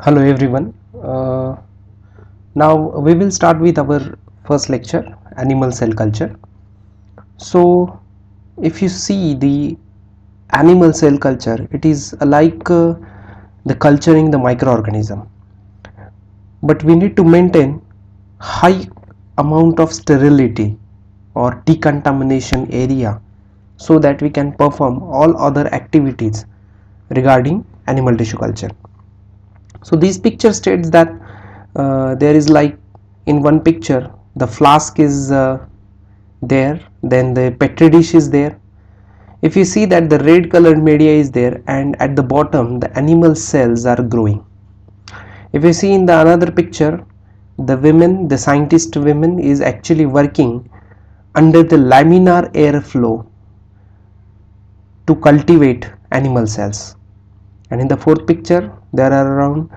Hello everyone. Now we will start with our first lecture, animal cell culture. So if you see the animal cell culture, it is like the culturing the microorganism, but we need to maintain high amount of sterility or decontamination area so that we can perform all other activities regarding animal tissue culture. So this picture states that there is like in one picture the flask is there, then the petri dish is there. If you see that the red colored media is there, and at the bottom the animal cells are growing. If you see in the another picture, the women, the scientist women is actually working under the laminar airflow to cultivate animal cells. And in the fourth picture there are around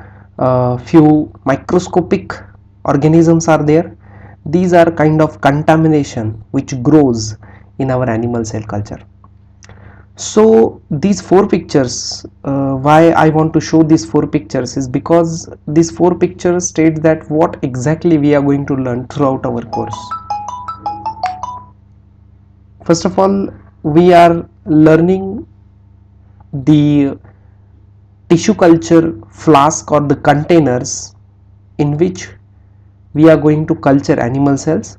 few microscopic organisms are there. These are kind of contamination which grows in our animal cell culture. So these four pictures, why I want to show these four pictures is because these four pictures state that what exactly we are going to learn throughout our course. First of all, we are learning the tissue culture flask or the containers in which we are going to culture animal cells.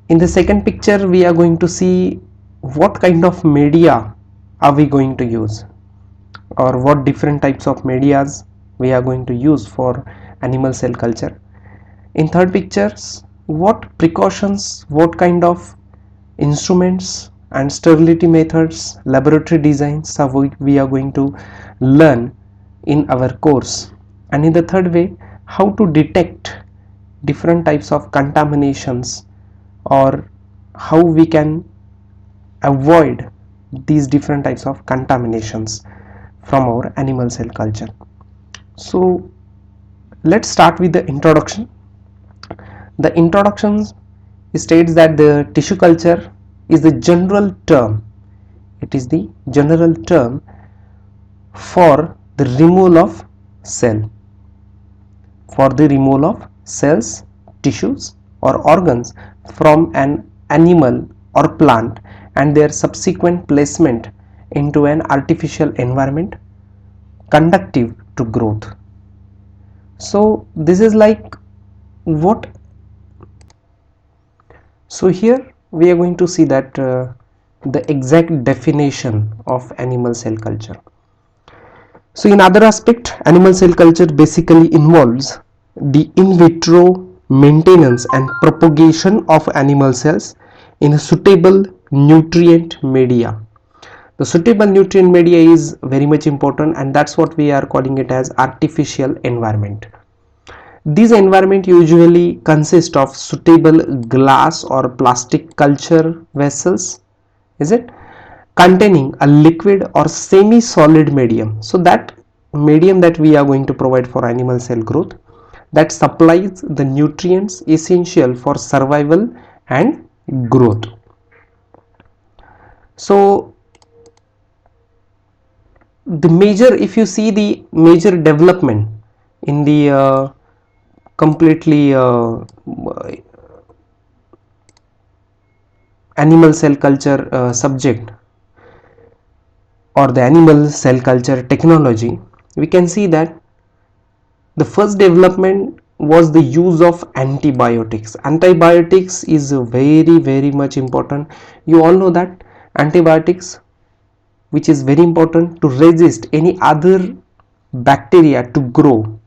In the second picture we are going to see what kind of media are we going to use, or what different types of medias we are going to use for animal cell culture. In third pictures, what precautions, what kind of instruments and sterility methods, laboratory designs are we are going to learn in our course. And in the third way, how to detect different types of contaminations, or how we can avoid these different types of contaminations from our animal cell culture. So let's start with the introduction. The introduction states that the tissue culture is the general term. It is the general term for the removal of cell, for the removal of cells, tissues or organs from an animal or plant and their subsequent placement into an artificial environment conducive to growth. So this is like what. So here we are going to see that the exact definition of animal cell culture. So in other aspect, animal cell culture basically involves the in vitro maintenance and propagation of animal cells in a suitable nutrient media. The suitable nutrient media is very much important, and that's what we are calling it as artificial environment. This environment usually consists of suitable glass or plastic culture vessels, is it, containing a liquid or semi-solid medium. So that medium that we are going to provide for animal cell growth, that supplies the nutrients essential for survival and growth. So the major, if you see the major development in the completely animal cell culture subject, or the animal cell culture technology, we can see that the first development was the use of antibiotics. Antibiotics is very much important. You all know that antibiotics, which is very important to resist any other bacteria to grow.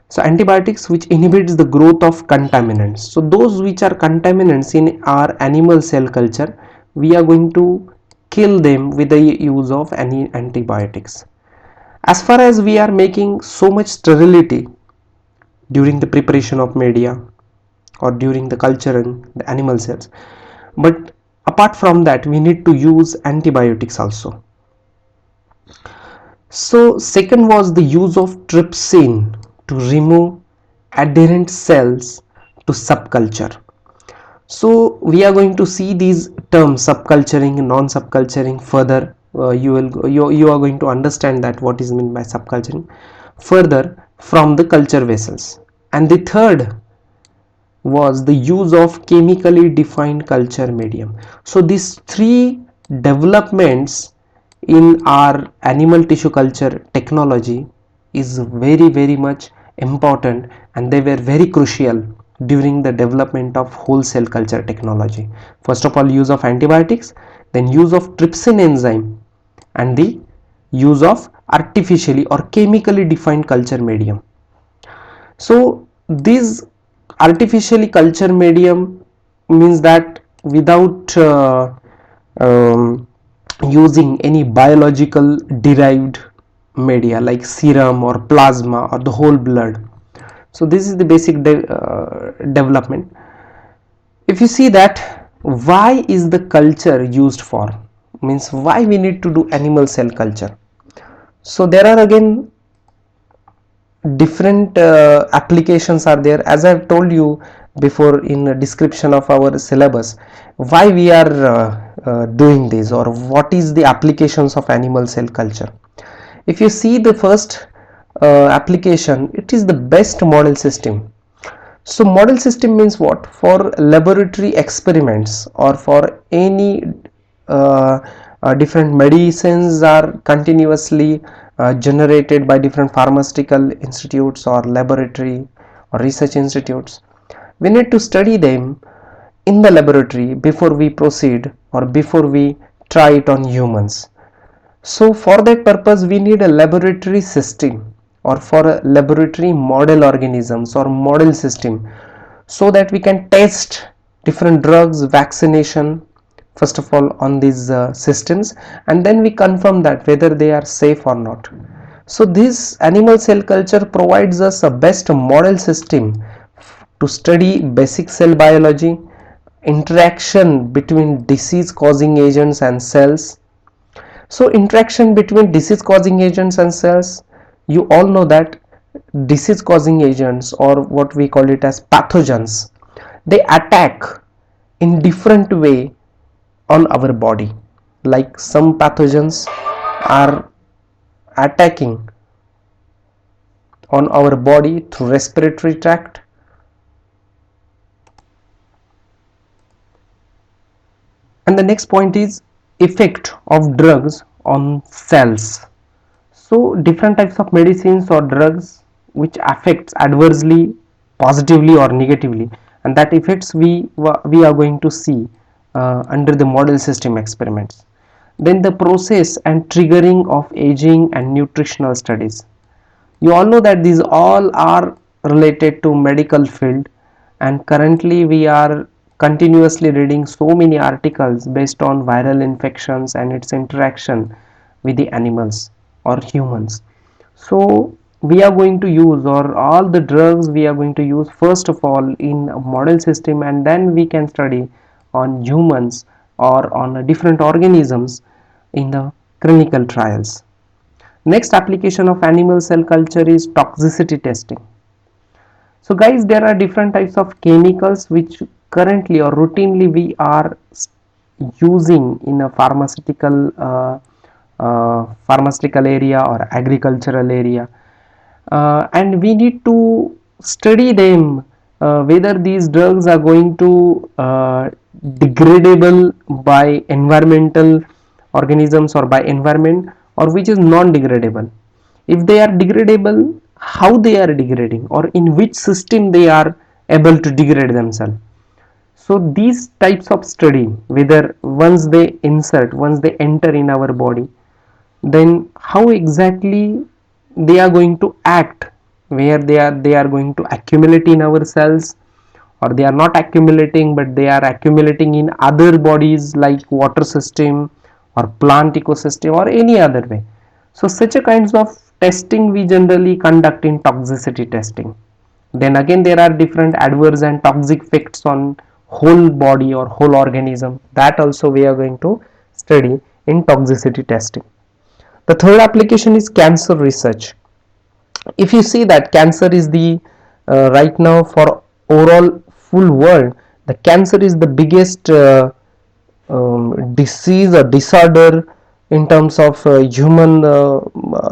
So antibiotics which inhibits the growth of contaminants. So those which are contaminants in our animal cell culture, we are going to kill them with the use of any antibiotics. As far as we are making so much sterility during the preparation of media or during the culturing the animal cells, but apart from that we need to use antibiotics also. So second was the use of trypsin to remove adherent cells to subculture. So we are going to see these terms subculturing and non-subculturing further. You are going to understand that what is meant by subculturing. further from the culture vessels. And the third was the use of chemically defined culture medium. So these three developments in our animal tissue culture technology is very much important, and they were very crucial during the development of whole cell culture technology. First of all, use of antibiotics, then use of trypsin enzyme, and the use of artificially or chemically defined culture medium. So this artificially culture medium means that without using any biological derived media like serum or plasma or the whole blood. So this is the basic development. If you see that, why is the culture used for, means why we need to do animal cell culture. So there are again different applications are there, as I've told you before in a description of our syllabus, why we are doing this, or what is the applications of animal cell culture. If you see the first application, it is the best model system. So model system means what? For laboratory experiments, or for any different medicines are continuously generated by different pharmaceutical institutes or laboratory or research institutes. We need to study them in the laboratory before we proceed or before we try it on humans. So for that purpose we need a laboratory system, or for a laboratory model organisms or model system, so that we can test different drugs, vaccination, first of all on these systems, and then we confirm that whether they are safe or not. So this animal cell culture provides us a best model system to study basic cell biology, interaction between disease causing agents and cells. So interaction between disease causing agents and cells, you all know that disease causing agents, or what we call it as pathogens, they attack in different way on our body. Like some pathogens are attacking on our body through respiratory tract, and the next point is effect of drugs on cells. So different types of medicines or drugs which affects adversely, positively or negatively, and that effects we are going to see under the model system experiments. Then the process and triggering of aging and nutritional studies. You all know that these all are related to medical field, and currently we are continuously reading so many articles based on viral infections and its interaction with the animals or humans. So we are going to use, or all the drugs we are going to use first of all in a model system, and then we can study on humans or on different organisms in the clinical trials. Next application of animal cell culture is toxicity testing. So guys, there are different types of chemicals which currently or routinely we are using in a pharmaceutical area or agricultural area, and we need to study them, whether these drugs are going to degradable by environmental organisms or by environment, or which is non-degradable. If they are degradable, how they are degrading, or in which system they are able to degrade themselves. So these types of study, whether once they enter in our body, then how exactly they are going to act, where they are going to accumulate in our cells, or they are not accumulating but they are accumulating in other bodies like water system or plant ecosystem or any other way. So such a kinds of testing we generally conduct in toxicity testing. Then again there are different adverse and toxic effects on whole body or whole organism, that also we are going to study in toxicity testing. The third application is cancer research. If you see that cancer is the right now for overall full world, the cancer is the biggest disease or disorder in terms of human